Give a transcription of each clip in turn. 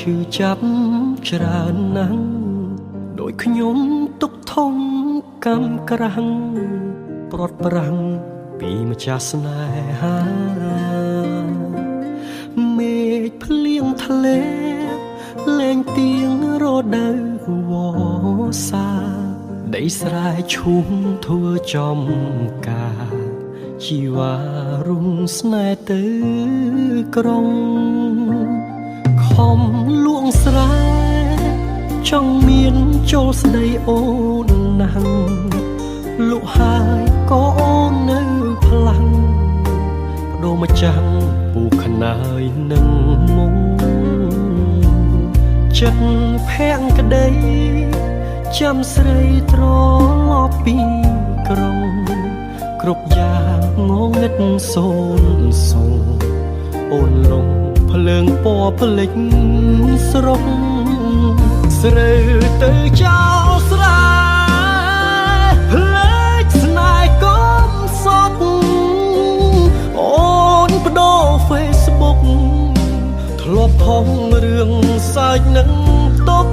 ឈឺចាប់ច្រើនណាស់ដោយខ្ញុំទុកធំកម្មក្រាំងព្រាត់ប្រាំងពីម្ចាស់ស្នេហាមេឃភ្លៀងធ្លាលែងទៀងរដូវវស្សាដីស្រែឈូមធ្វើចំការជីវ៉ារុងស្នេហ៍ទៅក្រុងខំលួងស្រែចង់មានចូលស្ដីអូនណាស់លក់ហើយក៏អូននៅផ្លាំងបដូរមកចាំងពូខ្នើយនឹងមុងចិត្តភាំងក្ដីចាំស្រីត្រឡប់ពីក្រុងគ្រប់យ៉ាងងងឹតសូនសូអូនលងភ្លើងពណ៌ភ្លេចស្រុកស្រូវទៅចោលស្រែភ្លេចស្នេហ៍កុំសត់អូនបដូរ Facebook ធ្លាប់ផុសរឿងសើចនឹងទុក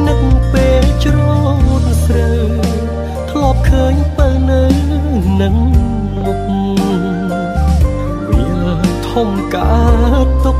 នឹកពេលច្រូតស្រូវធ្លាប់ឃើញបើនៅនឹងមុខវាធំកើតទុក